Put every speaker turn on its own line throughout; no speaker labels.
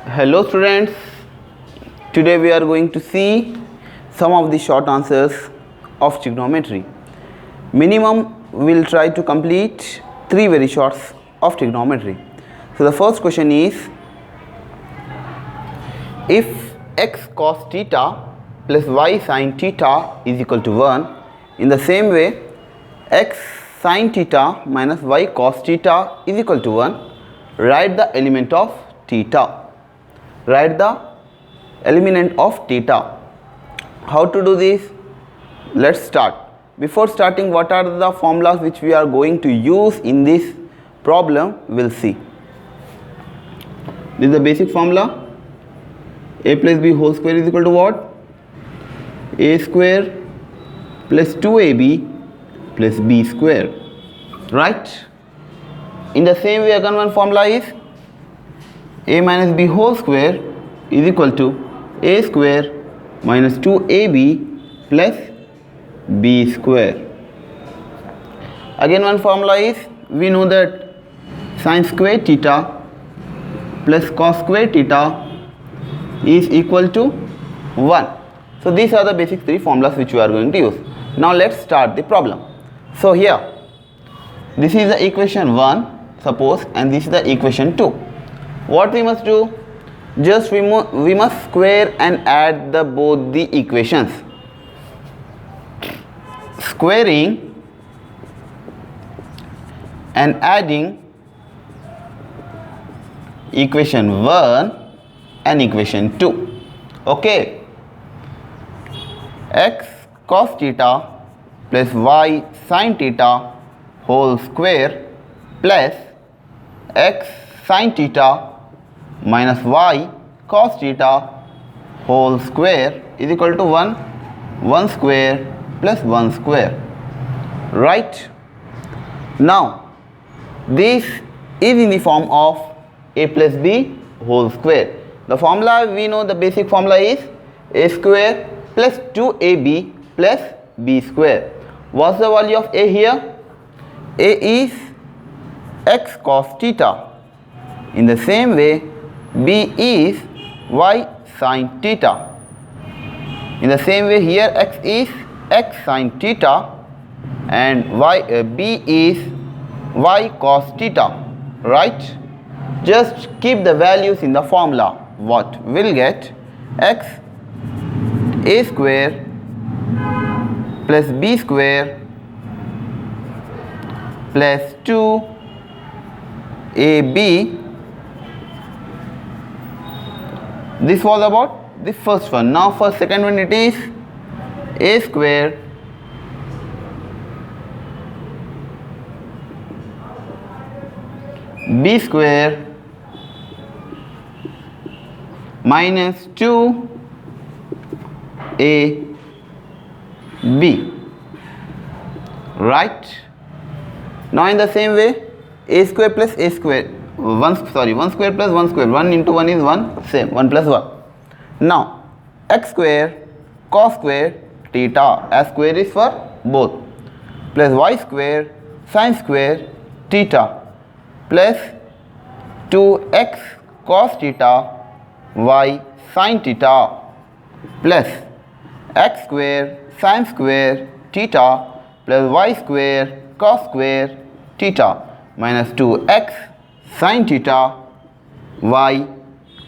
Hello students, today we are going to see some of the short answers of trigonometry. Minimum we will try to complete 3 very shorts of trigonometry. So the first question is, if x cos theta plus y sin theta is equal to 1, in the same way x sin theta minus y cos theta is equal to 1, write the element of theta. Write the element of theta. How to do this? Let's start. Before starting, what are the formulas which we are going to use in this problem? We'll see. This is the basic formula. A plus b whole square is equal to what? A square plus 2ab plus b square. Right? In the same way, again one formula is a minus b whole square is equal to a square minus 2ab plus b square. Again one formula is, we know that sin square theta plus cos square theta is equal to 1. So these are the basic 3 formulas which we are going to use. Now let's start the problem. So here, this is the equation 1, suppose, and this is the equation 2. What we must do? Just we must square and add both the equations. Squaring and adding equation 1 and equation 2. Okay. X cos theta plus y sin theta whole square plus x sin theta minus y cos theta whole square is equal to 1 square plus 1 square. Right? Now this is in the form of a plus b whole square. The formula, we know the basic formula is a square plus 2ab plus b square. What's the value of a here? A is x cos theta. In the same way, b is y sin theta. In the same way, here x is x sin theta and b is y cos theta. Right? Just keep the values in the formula. What we'll get? X a square plus b square plus 2ab. This was about the first one. Now for second one, it is a square b square minus 2ab. Right? Now in the same way, a square plus a square, 1 square plus 1 square, 1 into 1 is 1, same, 1 plus 1. Now x square cos square theta, as square is for both, plus y square sin square theta plus 2x cos theta y sin theta plus x square sin square theta plus y square cos square theta minus 2x sin theta y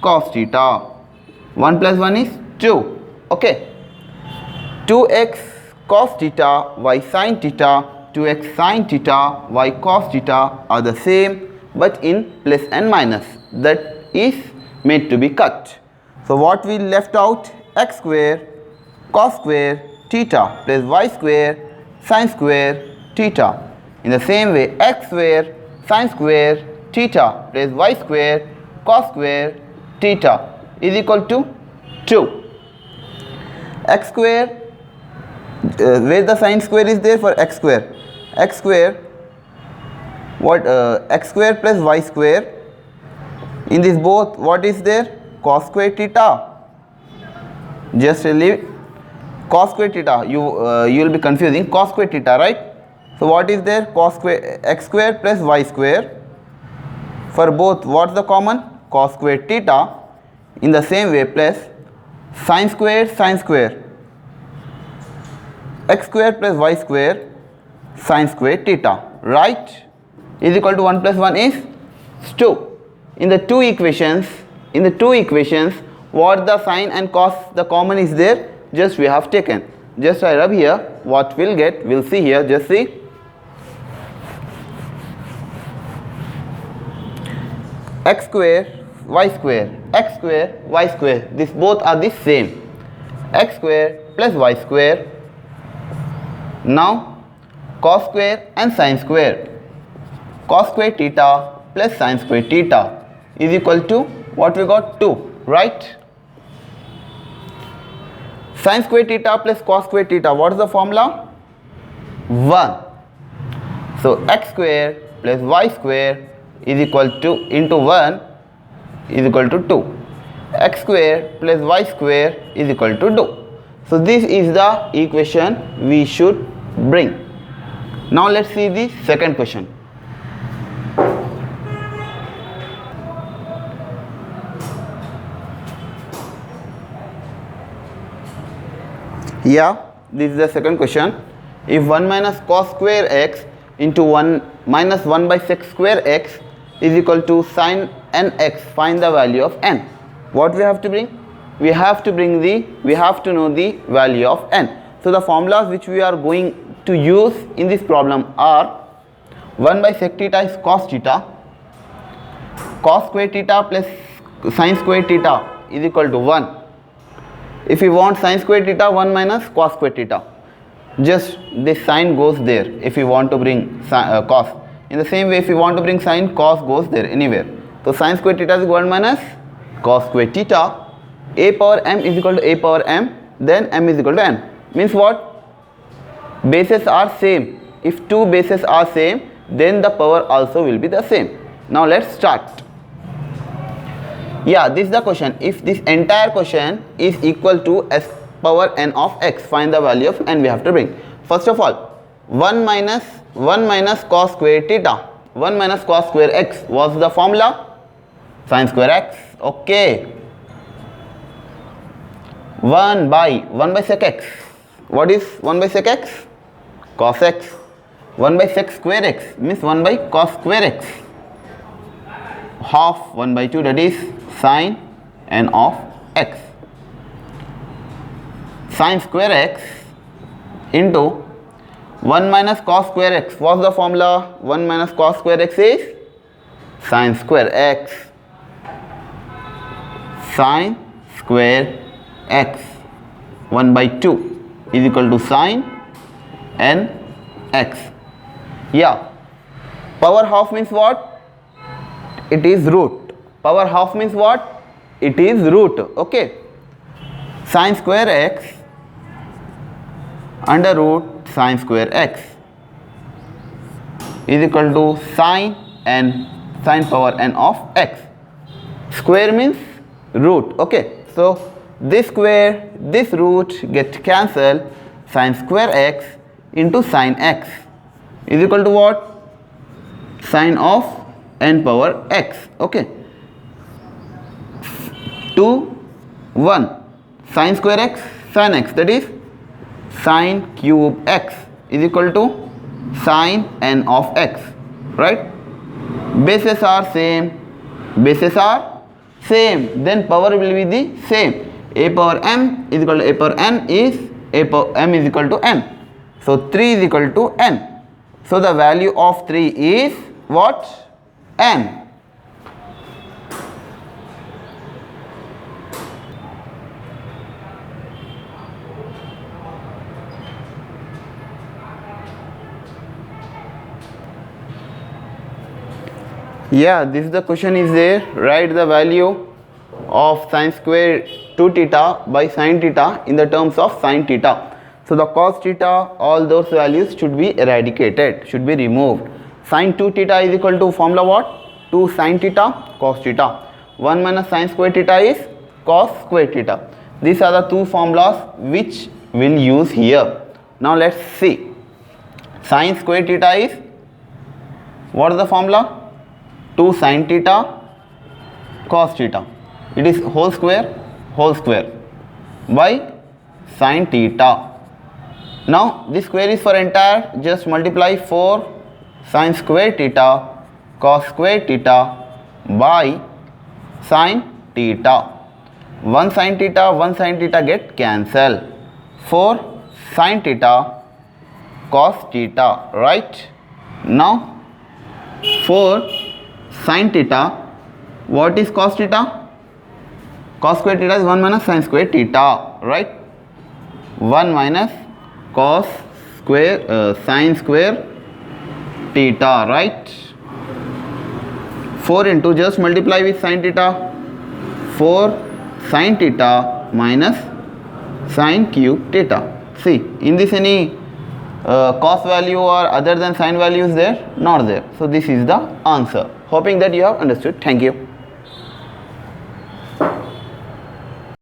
cos theta. 1 plus 1 is 2. Okay. 2x cos theta y sin theta, 2x sin theta y cos theta are the same but in plus and minus. That is made to be cut. So what we left out? X square cos square theta plus y square sin square theta. In the same way, x square sin square theta plus y square cos square theta is equal to 2. X square, where the sin square is there for x square? X square, what? X square plus y square. In this both, what is there? Cos square theta. Just leave cos square theta. You will be confusing cos square theta, right? So what is there? Cos square x square plus y square. For both, what's the common? Cos square theta. in the same way plus sine square x square plus y square sine square theta, right, is equal to 1 plus 1 is 2. In the two equations, what the sine and cos the common is there, just we have taken. Just I rub here, what we'll get, we'll see here, just see. X square y square, this both are the same. X square plus y square. Now cos square and sine square. Cos square theta plus sine square theta is equal to what we got, 2, right? Sine square theta plus cos square theta, what is the formula? 1. So x square plus y square is equal to into 1 is equal to 2. X square plus y square is equal to 2. So this is the equation we should bring. Now let's see the second question. Yeah, this is the second question. If 1 minus cos square x into 1 minus 1 by sec square x is equal to sin n x, find the value of n. What we have to bring? We have to know the value of n. So the formulas which we are going to use in this problem are 1 by sec theta is cos theta, cos square theta plus sin square theta is equal to 1. If you want sin square theta, 1 minus cos square theta, just this sin goes there. If you want to bring cos, in the same way if you want to bring sin, cos goes there anywhere. So sin square theta is 1 minus cos square theta. A power m is equal to a power m, then m is equal to n. Means what? Bases are same. If two bases are same, then the power also will be the same. Now let's start. Yeah, this is the question. If this entire question is equal to s power n of x, find the value of n we have to bring. First of all, 1 minus cos square theta, 1 minus cos square x, what's the formula? Sin square x. Okay. 1 by sec x. What is 1 by sec x? Cos x. 1 by sec square x means 1 by cos square x. Half 1 by 2, that is sin n of x. Sin square x into 1 minus cos square x. What's the formula? 1 minus cos square x is sin square x. Sin square x 1 by 2 is equal to sin n x. Yeah, power half means what? It is root. Power half means what? It is root. Okay. Sin square x under root sin square x is equal to sin power n of x. Square means root. Okay. So this square, this root get cancelled. Sin square x into sin x is equal to what? Sin of n power x. Okay. 2, 1. Sin square x, sin x, that is sin cube x is equal to sin n of x. Right? Bases are same. Then power will be the same. A power m is equal to a power n is m is equal to n. So 3 is equal to n. So the value of 3 is what? N. Yeah, this is the question is there. Write the value of sin square 2 theta by sin theta in the terms of sin theta. So the cos theta, all those values should be eradicated, should be removed. Sin 2 theta is equal to formula what? 2 sin theta cos theta. 1 minus sin square theta is cos square theta. These are the two formulas which we'll use here. Now let's see. Sin square theta is, what is the formula? 2 sin theta cos theta. it is whole square by sin theta. Now this square is for entire, just multiply 4 sin square theta cos square theta by sin theta. 1 sin theta get cancel. 4 sin theta cos theta, right? Now 4 sin theta, what is cos theta? Cos square theta is 1 minus sin square theta, right? 1 minus cos square sin square theta, right? 4 into, just multiply with sin theta, 4 sin theta minus sin cube theta. See, in this any cos value or other than sin value is there? Not there. So this is the answer. Hoping that you have understood. Thank you.